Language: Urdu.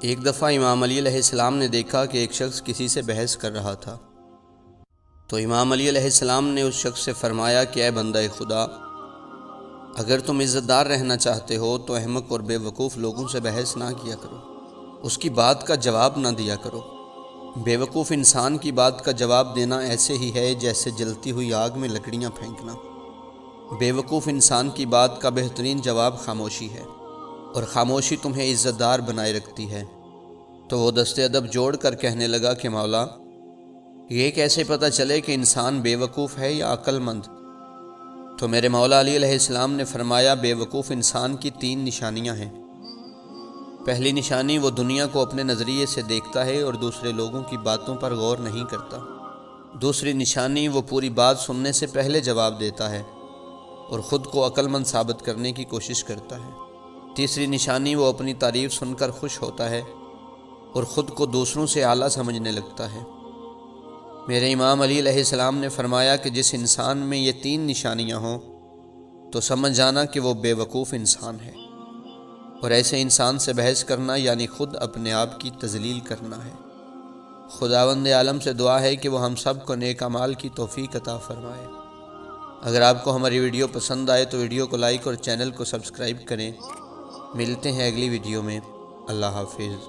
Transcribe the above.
ایک دفعہ امام علی علیہ السلام نے دیکھا کہ ایک شخص کسی سے بحث کر رہا تھا، تو امام علی علیہ السلام نے اس شخص سے فرمایا کہ اے بندہ خدا، اگر تم عزت دار رہنا چاہتے ہو تو احمق اور بے وقوف لوگوں سے بحث نہ کیا کرو، اس کی بات کا جواب نہ دیا کرو۔ بے وقوف انسان کی بات کا جواب دینا ایسے ہی ہے جیسے جلتی ہوئی آگ میں لکڑیاں پھینکنا۔ بے وقوف انسان کی بات کا بہترین جواب خاموشی ہے، اور خاموشی تمہیں عزت دار بنائے رکھتی ہے۔ تو وہ دست ادب جوڑ کر کہنے لگا کہ مولا، یہ کیسے پتہ چلے کہ انسان بے وقوف ہے یا عقل مند؟ تو میرے مولا علی علیہ السلام نے فرمایا، بے وقوف انسان کی 3 نشانیاں ہیں۔ پہلی نشانی، وہ دنیا کو اپنے نظریے سے دیکھتا ہے اور دوسرے لوگوں کی باتوں پر غور نہیں کرتا۔ دوسری نشانی، وہ پوری بات سننے سے پہلے جواب دیتا ہے اور خود کو عقل مند ثابت کرنے کی کوشش کرتا ہے۔ تیسری نشانی، وہ اپنی تعریف سن کر خوش ہوتا ہے اور خود کو دوسروں سے اعلیٰ سمجھنے لگتا ہے۔ میرے امام علی علیہ السلام نے فرمایا کہ جس انسان میں یہ 3 نشانیاں ہوں تو سمجھ جانا کہ وہ بے وقوف انسان ہے، اور ایسے انسان سے بحث کرنا یعنی خود اپنے آپ کی تذلیل کرنا ہے۔ خداوند عالم سے دعا ہے کہ وہ ہم سب کو نیک اعمال کی توفیق عطا فرمائے۔ اگر آپ کو ہماری ویڈیو پسند آئے تو ویڈیو کو لائک اور چینل کو سبسکرائب کریں۔ ملتے ہیں اگلی ویڈیو میں۔ اللہ حافظ۔